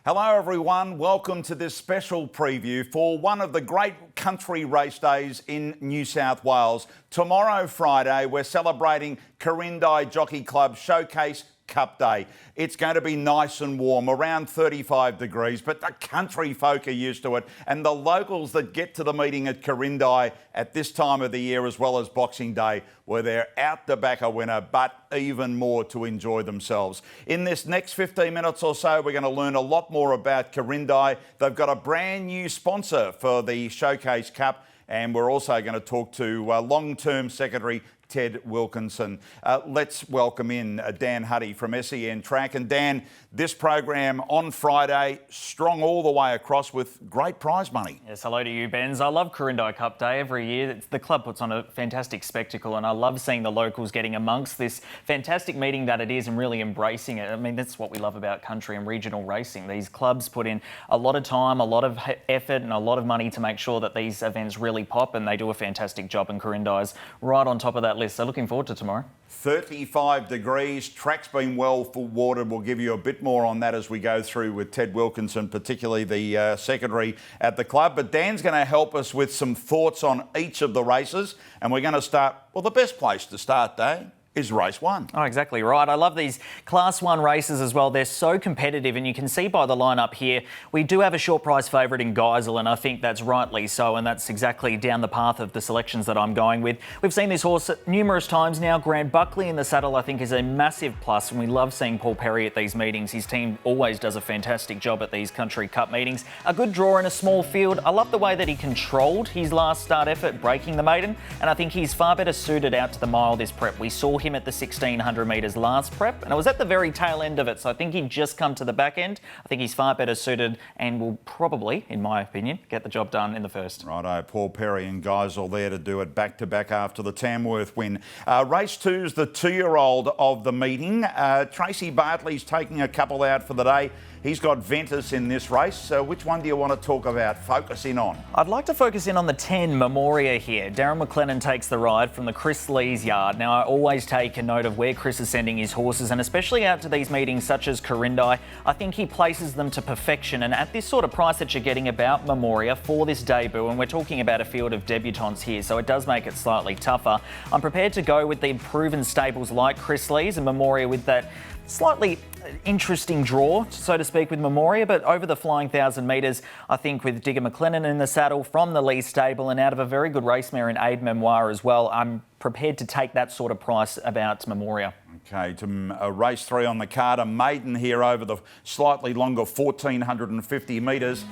Hello everyone, welcome to this special preview for one of the great country race days in New South Wales. Tomorrow, Friday, we're celebrating Quirindi Jockey Club Showcase Cup Day. It's going to be nice and warm, around 35 degrees, but the country folk are used to it, and the locals that get to the meeting at Quirindi at this time of the year, as well as Boxing Day, where they're out to back a winner, but even more to enjoy themselves. In this next 15 minutes or so, we're going to learn a lot more about Quirindi. They've got a brand new sponsor for the Showcase Cup, and we're also going to talk to long-term secretary Ted Wilkinson. Let's welcome in Dan Huddy from SEN Track. And Dan, this program on Friday, strong all the way across with great prize money. Yes, hello to you, Benz. I love Quirindi Cup Day every year. The club puts on a fantastic spectacle, and I love seeing the locals getting amongst this fantastic meeting that it is and really embracing it. I mean, that's what we love about country and regional racing. These clubs put in a lot of time, a lot of effort and a lot of money to make sure that these events really pop, and they do a fantastic job, and Quirindi's right on top of that list. So looking forward to tomorrow. 35 degrees, track's been well watered. We'll give you a bit more on that as we go through with Ted Wilkinson, particularly the secretary at the club. But Dan's going to help us with some thoughts on each of the races. And we're going to start, well, the best place to start, Dave, is race one. Oh, exactly right. I love these Class 1 races as well. They're so competitive, and you can see by the lineup here, we do have a short price favourite in Geisel, and I think that's rightly so, and that's exactly down the path of the selections that I'm going with. We've seen this horse numerous times now. Grant Buckley in the saddle, I think, is a massive plus, and we love seeing Paul Perry at these meetings. His team always does a fantastic job at these Country Cup meetings. A good draw in a small field. I love the way that he controlled his last start effort, breaking the maiden, and I think he's far better suited out to the mile this prep. We saw him at the 1600 metres last prep, and it was at the very tail end of it, so I think he'd just come to the back end. I think he's far better suited and will probably, in my opinion, get the job done in the first. Righto, Paul Perry and Geisel there to do it back-to-back after the Tamworth win. Race 2's the 2-year-old of the meeting. Tracy Bartley's taking a couple out for the day. He's got Ventus in this race. So which one do you want to talk about, focus in on? I'd like to focus in on the 10 Memoria here. Darren McLennan takes the ride from the Chris Lees yard. Now, I always take a note of where Chris is sending his horses, and especially out to these meetings such as Quirindi, I think he places them to perfection. And at this sort of price that you're getting about Memoria for this debut, and we're talking about a field of debutants here, so it does make it slightly tougher, I'm prepared to go with the proven stables like Chris Lees and Memoria with that slightly interesting draw, so to speak, with Memoria, but over the flying 1,000 metres, I think with Digger McLennan in the saddle from the Lee stable and out of a very good race mare in Aid Memoir as well, I'm prepared to take that sort of price about Memoria. Okay, to race 3 on the card, a maiden here over the slightly longer 1,450 metres.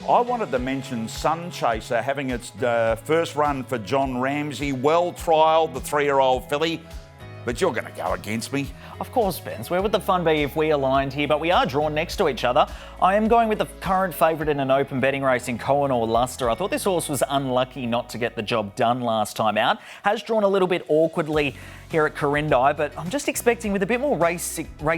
I wanted to mention Sun Chaser having its first run for John Ramsey, well trialled, the 3-year-old filly. But you're going to go against me. Of course, Benz. Where would the fun be if we aligned here? But we are drawn next to each other. I am going with the current favourite in an open betting race in Kohinoor Luster. I thought this horse was unlucky not to get the job done last time out. Has drawn a little bit awkwardly here at Quirindi, but I'm just expecting with a bit more race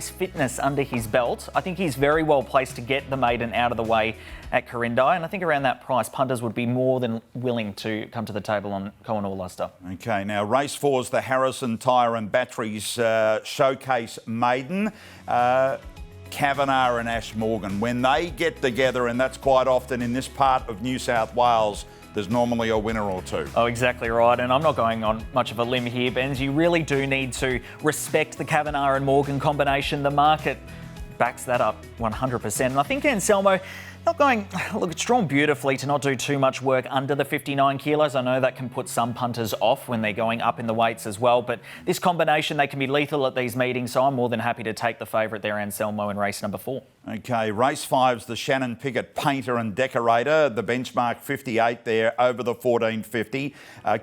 fitness under his belt, I think he's very well placed to get the maiden out of the way at Quirindi, and I think around that price, punters would be more than willing to come to the table on Kohinoor Luster. Okay, now race 4's the Harrison Tyre and Batteries Showcase Maiden. Kavanagh and Ash Morgan, when they get together, and that's quite often in this part of New South Wales, there's normally a winner or two. Oh, exactly right. And I'm not going on much of a limb here, Benz. You really do need to respect the Kavanagh and Morgan combination. The market backs that up 100%. And I think Anselmo, not going, look, it's drawn beautifully to not do too much work under the 59 kilos. I know that can put some punters off when they're going up in the weights as well, but this combination, they can be lethal at these meetings, so I'm more than happy to take the favourite there, Anselmo, in race number 4. Okay, race 5's the Shannon Pickett Painter and Decorator, the benchmark 58 there over the 1450.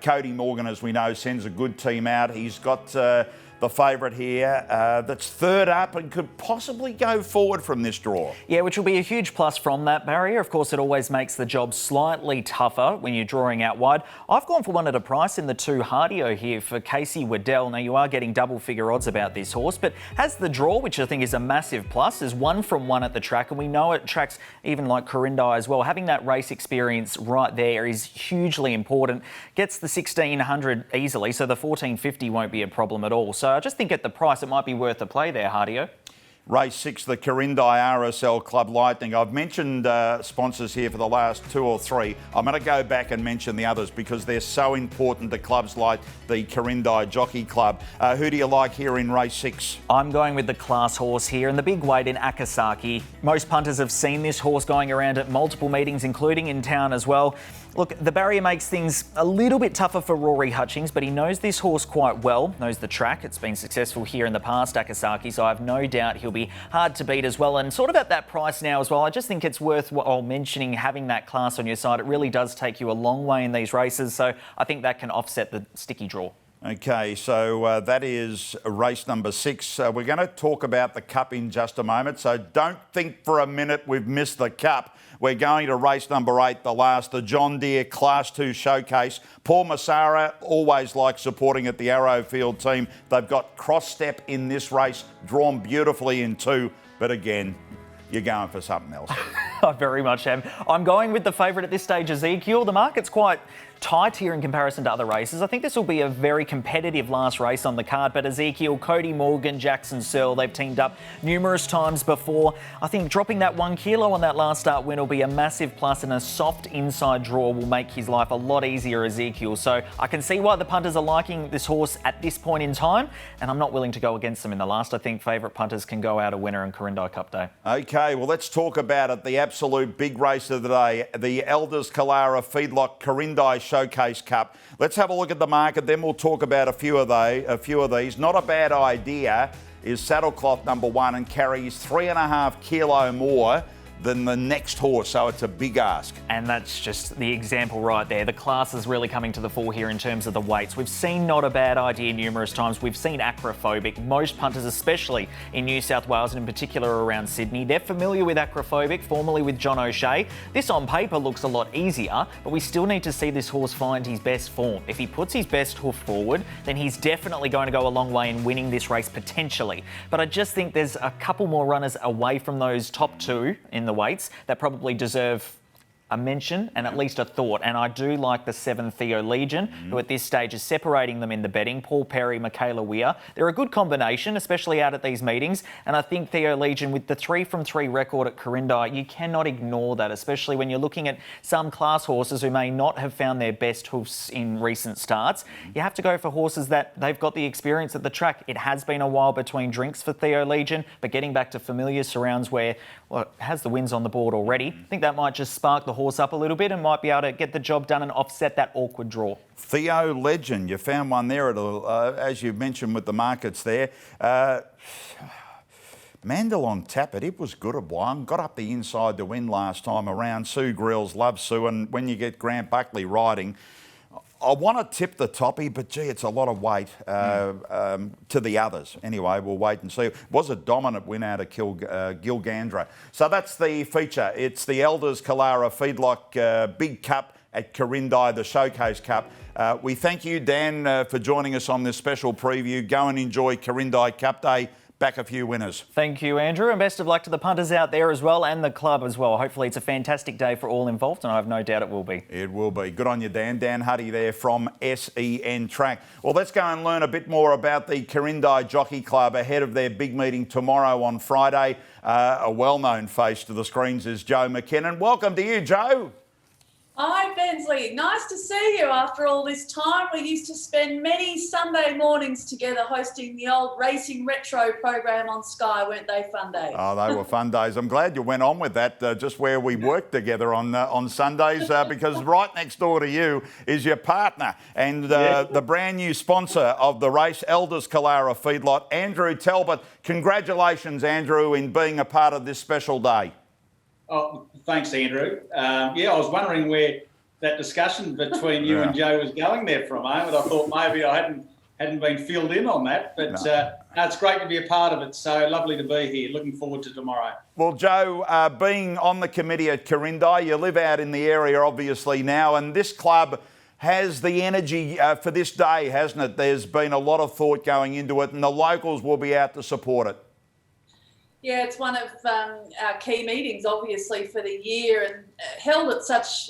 Cody Morgan, as we know, sends a good team out. He's got the favourite here that's third up and could possibly go forward from this draw. Yeah, which will be a huge plus from that barrier. Of course, it always makes the job slightly tougher when you're drawing out wide. I've gone for one at a price in the 2 Hardio here for Casey Waddell. Now, you are getting double figure odds about this horse, but has the draw, which I think is a massive plus, is 1 from 1 at the track, and we know it tracks even like Quirindi as well. Having that race experience right there is hugely important. Gets the 1600 easily, so the 1450 won't be a problem at all. So I just think at the price, it might be worth a play there, Hardio. Race 6, the Quirindi RSL Club Lightning. I've mentioned sponsors here for the last 2 or 3. I'm going to go back and mention the others because they're so important to clubs like the Quirindi Jockey Club. Who do you like here in race 6? I'm going with the class horse here and the big weight in Akasaki. Most punters have seen this horse going around at multiple meetings, including in town as well. Look, the barrier makes things a little bit tougher for Rory Hutchings, but he knows this horse quite well, knows the track. It's been successful here in the past, Akasaki, so I have no doubt he'll be hard to beat as well. And sort of at that price now as well, I just think it's worthwhile mentioning having that class on your side. It really does take you a long way in these races, so I think that can offset the sticky draw. Okay, so that is race number 6. We're going to talk about the Cup in just a moment, so don't think for a minute we've missed the Cup. We're going to race number 8, the last, the John Deere Class 2 Showcase. Paul Massara always likes supporting at the Arrowfield team. They've got cross step in this race, drawn beautifully in 2, but again, you're going for something else. I very much am. I'm going with the favourite at this stage, Ezekiel. The market's quite tight here in comparison to other races. I think this will be a very competitive last race on the card, but Ezekiel, Cody Morgan, Jackson Searle, they've teamed up numerous times before. I think dropping that 1 kilo on that last start win will be a massive plus, and a soft inside draw will make his life a lot easier, Ezekiel. So I can see why the punters are liking this horse at this point in time, and I'm not willing to go against them in the last. I think favourite punters can go out a winner on Quirindi Cup Day. Okay, well, let's talk about it. The absolute big race of the day, the Elders Killara Feedlot Quirindi Showcase Cup. Let's have a look at the market, then we'll talk about a few of these. Not a bad idea is Saddlecloth number 1 and carries 3.5 kilo more than the next horse, so it's a big ask. And that's just the example right there. The class is really coming to the fore here in terms of the weights. We've seen Not a Bad Idea numerous times. We've seen Acrophobic. Most punters, especially in New South Wales and in particular around Sydney, they're familiar with Acrophobic, formerly with John O'Shea. This on paper looks a lot easier, but we still need to see this horse find his best form. If he puts his best hoof forward, then he's definitely going to go a long way in winning this race potentially. But I just think there's a couple more runners away from those top 2 in the weights that probably deserve a mention and at least a thought. And I do like the 7 Theo Legion, who at this stage is separating them in the betting. Paul Perry, Michaela Weir. They're a good combination, especially out at these meetings. And I think Theo Legion, with the 3 from 3 record at Quirindi, you cannot ignore that, especially when you're looking at some class horses who may not have found their best hoofs in recent starts. You have to go for horses that they've got the experience at the track. It has been a while between drinks for Theo Legion, but getting back to familiar surrounds where, well, it has the wins on the board already. I think that might just spark the horse up a little bit and might be able to get the job done and offset that awkward draw. Theo Legend, you found one there, as you mentioned with the markets there. Mandalong Tappet, it was good at one. Got up the inside to win last time around. Sue Grills, love Sue, and when you get Grant Buckley riding, I want to tip the toppy, but gee, it's a lot of weight to the others. Anyway, we'll wait and see. It was a dominant win out of Gilgandra. So that's the feature. It's the Elders Killara Feedlot Big Cup at Quirindi, the Showcase Cup. We thank you, Dan, for joining us on this special preview. Go and enjoy Quirindi Cup Day. Back a few winners. Thank you, Andrew, and best of luck to the punters out there as well and the club as well. Hopefully it's a fantastic day for all involved, and I have no doubt it will be. It will be. Good on you, Dan. Dan Huddy there from SEN Track. Well, let's go and learn a bit more about the Quirindi Jockey Club ahead of their big meeting tomorrow on Friday. A well-known face to the screens is Joe McKinnon. Welcome to you, Joe. Hi, Bensley. Nice to see you after all this time. We used to spend many Sunday mornings together hosting the old Racing Retro program on Sky. Weren't they fun days? Oh, they were fun days. I'm glad you went on with that, just where we worked together on Sundays, because right next door to you is your partner and the brand new sponsor of the race, Elders Killara Feedlot, Andrew Talbot. Congratulations, Andrew, in being a part of this special day. Oh, thanks, Andrew. Yeah, I was wondering where that discussion between you and Joe was going there for a moment. I thought maybe I hadn't been filled in on that, but no, it's great to be a part of it. So lovely to be here. Looking forward to tomorrow. Well, Joe, being on the committee at Quirindi, you live out in the area obviously now, and this club has the energy for this day, hasn't it? There's been a lot of thought going into it, and the locals will be out to support it. Yeah, it's one of our key meetings, obviously, for the year, and held at such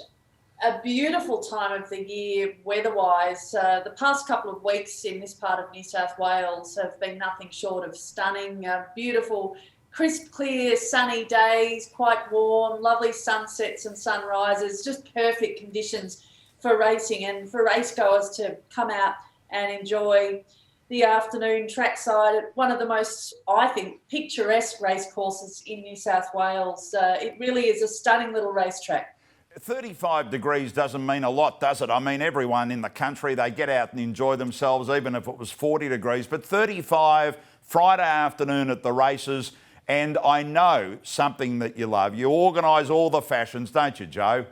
a beautiful time of the year weather-wise. The past couple of weeks in this part of New South Wales have been nothing short of stunning. Beautiful crisp, clear, sunny days, quite warm, lovely sunsets and sunrises, just perfect conditions for racing and for racegoers to come out and enjoy the afternoon trackside at one of the most, I think, picturesque race courses in New South Wales. It really is a stunning little racetrack. 35 degrees doesn't mean a lot, does it? I mean, everyone in the country, they get out and enjoy themselves, even if it was 40 degrees. But 35 Friday afternoon at the races, and I know something that you love. You organise all the fashions, don't you, Joe?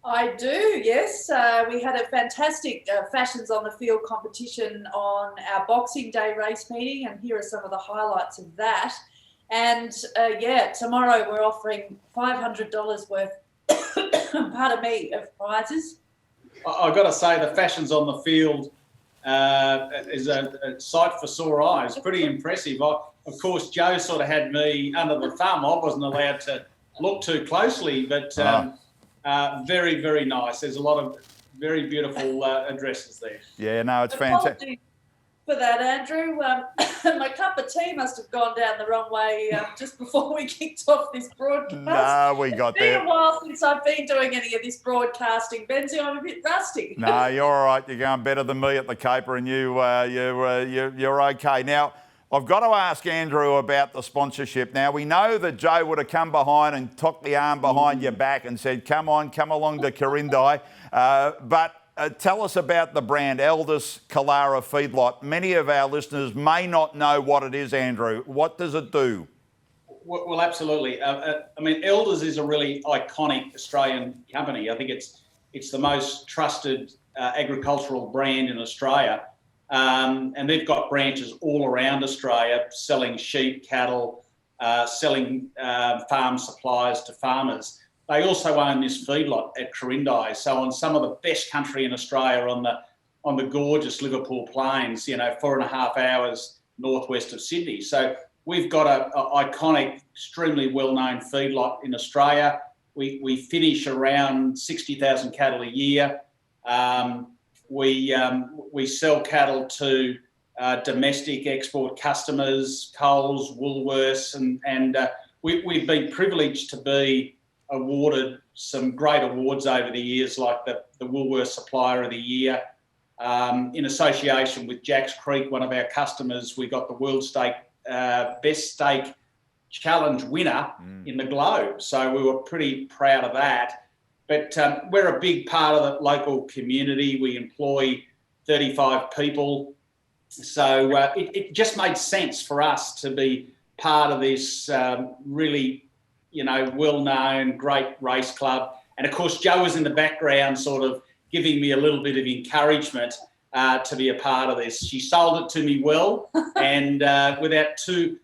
I do, yes. We had a fantastic Fashions on the Field competition on our Boxing Day race meeting, and here are some of the highlights of that. And tomorrow we're offering $500 worth, pardon me, of prizes. I've got to say, the Fashions on the Field is a sight for sore eyes. Pretty impressive. Of course, Joe sort of had me under the thumb. I wasn't allowed to look too closely, but very, very nice. There's a lot of very beautiful addresses there. Yeah, no, it's fantastic. Apologies for that, Andrew. My cup of tea must have gone down the wrong way just before we kicked off this broadcast. No, we got there. It's been a while since I've been doing any of this broadcasting, Benzie. I'm a bit rusty. No, you're all right. You're going better than me at the caper, and you're okay. Now, I've got to ask Andrew about the sponsorship. Now, we know that Joe would have come behind and took the arm behind your back and said, come on, come along to Quirindi. But tell us about the brand, Elders Killara Feedlot. Many of our listeners may not know what it is, Andrew. What does it do? Well, absolutely. I mean, Elders is a really iconic Australian company. I think it's the most trusted agricultural brand in Australia. And they've got branches all around Australia selling sheep, cattle, selling farm supplies to farmers. They also own this feedlot at Quirindi, so on some of the best country in Australia, on the gorgeous Liverpool Plains, 4.5 hours northwest of Sydney. So we've got an iconic, extremely well-known feedlot in Australia. We finish around 60,000 cattle a year. We sell cattle to domestic export customers, Coles, Woolworths, and we've been privileged to be awarded some great awards over the years, like the Woolworths Supplier of the Year. In association with Jacks Creek, one of our customers, we got the World Steak Best Steak Challenge winner in the Globe. So we were pretty proud of that. But we're a big part of the local community. We employ 35 people. So it just made sense for us to be part of this really, well-known, great race club. And of course, Joe was in the background sort of giving me a little bit of encouragement to be a part of this. She sold it to me well, and without too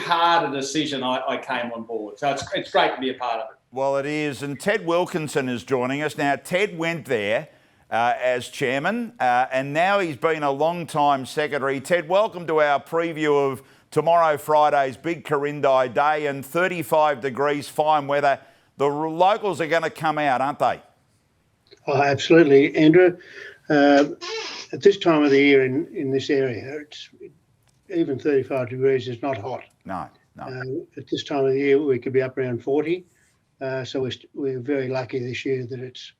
hard a decision, I came on board. So it's great to be a part of it. Well, it is. And Ted Wilkinson is joining us. Now, Ted went there as chairman, and now he's been a long-time secretary. Ted, welcome to our preview of tomorrow, Friday's big Quirindi Day, and 35 degrees, fine weather. The locals are going to come out, aren't they? Oh, absolutely, Andrew. At this time of the year in this area, it's even 35 degrees is not hot. No. At this time of the year, we could be up around 40. So we're very lucky this year that it's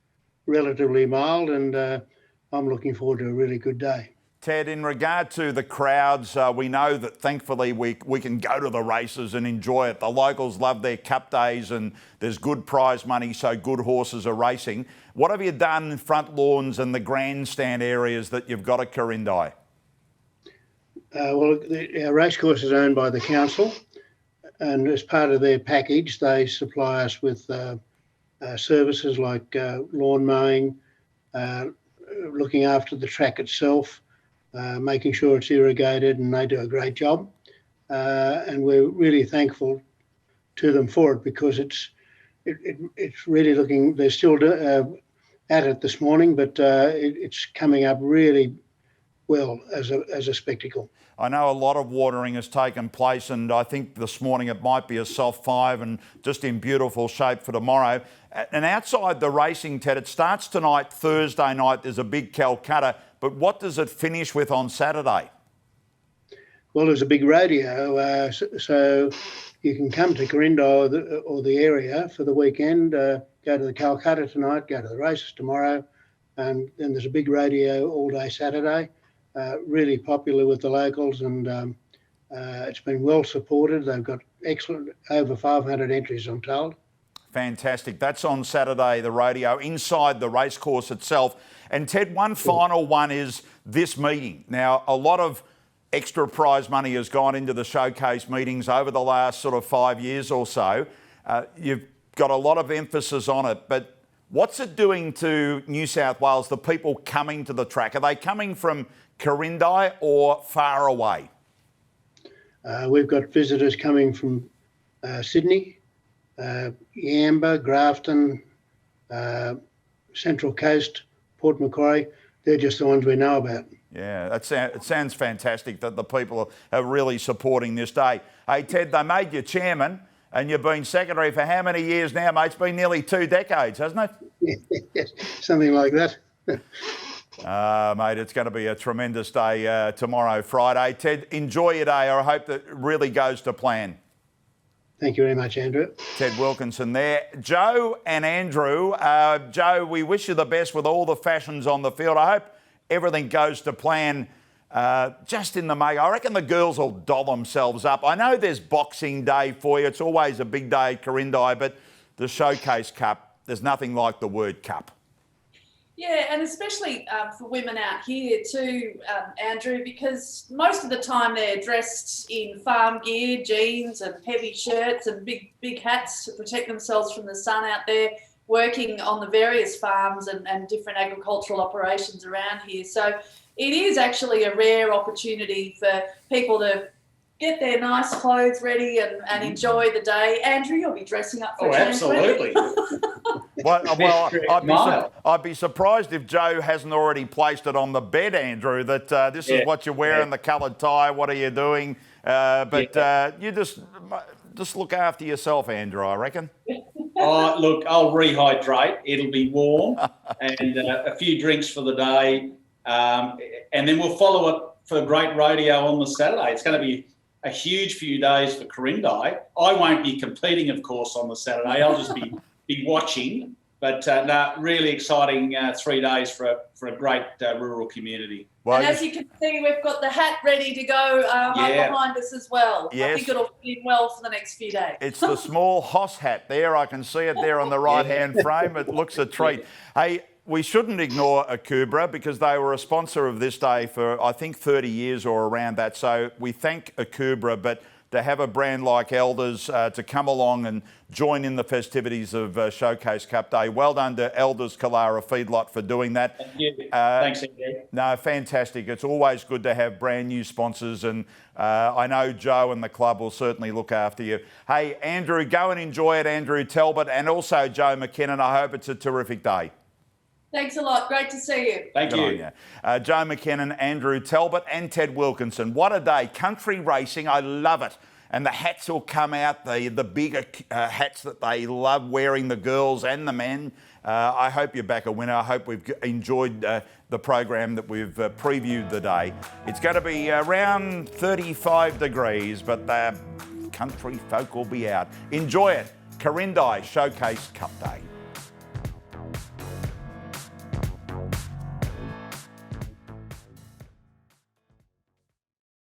relatively mild, and I'm looking forward to a really good day. Ted, in regard to the crowds, we know that thankfully we can go to the races and enjoy it. The locals love their cup days, and there's good prize money, so good horses are racing. What have you done in front lawns and the grandstand areas that you've got at Quirindi? Our racecourse is owned by the council, and as part of their package, they supply us with services like lawn mowing, looking after the track itself, making sure it's irrigated, and they do a great job. And we're really thankful to them for it, because it's really looking. They're still at it this morning, but it's coming up really well as a spectacle. I know a lot of watering has taken place, and I think this morning it might be a soft 5 and just in beautiful shape for tomorrow. And outside the racing, Ted, it starts tonight, Thursday night. There's a big Calcutta, but what does it finish with on Saturday? Well, there's a big rodeo, so you can come to Quirindi or the area for the weekend. Go to the Calcutta tonight, go to the races tomorrow, and then there's a big rodeo all day Saturday. Really popular with the locals, and it's been well supported. They've got excellent, over 500 entries, I'm told. Fantastic. That's on Saturday, the rodeo, inside the racecourse itself. And Ted, one final one is this meeting. Now, a lot of extra prize money has gone into the showcase meetings over the last sort of 5 years or so. You've got a lot of emphasis on it, but what's it doing to New South Wales, the people coming to the track? Are they coming from Quirindi or far away? We've got visitors coming from Sydney, Yamba, Grafton, Central Coast, Port Macquarie. They're just the ones we know about. Yeah, it sounds fantastic that the people are really supporting this day. Hey, Ted, they made you chairman and you've been secretary for how many years now, mate? It's been nearly 2 decades, hasn't it? Yes, something like that. Mate, it's going to be a tremendous day tomorrow, Friday. Ted, enjoy your day. I hope that it really goes to plan. Thank you very much, Andrew. Ted Wilkinson there. Joe and Andrew. Joe, we wish you the best with all the fashions on the field. I hope everything goes to plan just in the make. I reckon the girls will doll themselves up. I know there's Boxing Day for you. It's always a big day at Quirindi, but the Showcase Cup, there's nothing like the word cup. Yeah, and especially for women out here too, Andrew, because most of the time they're dressed in farm gear, jeans and heavy shirts and big hats to protect themselves from the sun out there, working on the various farms and different agricultural operations around here. So it is actually a rare opportunity for people to get their nice clothes ready and enjoy the day. Andrew, you'll be dressing up for a change, absolutely. Well, I'd be surprised if Joe hasn't already placed it on the bed, Andrew, that this is what you're wearing, the coloured tie, what are you doing? You just look after yourself, Andrew, I reckon. Look, I'll rehydrate. It'll be warm and a few drinks for the day. And then we'll follow it for a great rodeo on the Saturday. It's going to be a huge few days for Quirindi. I won't be competing, of course, on the Saturday. I'll just be watching. But really exciting 3 days for a great rural community. Well, and as you can see, we've got the hat ready to go right behind us as well. Yes. I think it'll fit in well for the next few days. It's the small Hoss hat there. I can see it there on the right-hand frame. It looks a treat. Hey, we shouldn't ignore Akubra because they were a sponsor of this day for, I think, 30 years or around that. So we thank Akubra, but to have a brand like Elders to come along and join in the festivities of Showcase Cup Day. Well done to Elders Killara Feedlot for doing that. Thank you. Thanks, Andrew. No, fantastic. It's always good to have brand new sponsors, and I know Joe and the club will certainly look after you. Hey, Andrew, go and enjoy it, Andrew Talbot, and also Joe McKinnon. I hope it's a terrific day. Thanks a lot. Great to see you. Thank you. Joe McKinnon, Andrew Talbot and Ted Wilkinson. What a day. Country racing. I love it. And the hats will come out, the bigger hats that they love wearing, the girls and the men. I hope you're back a winner. I hope we've enjoyed the program that we've previewed the day. It's going to be around 35 degrees, but the country folk will be out. Enjoy it. Quirindi Showcase Cup Day.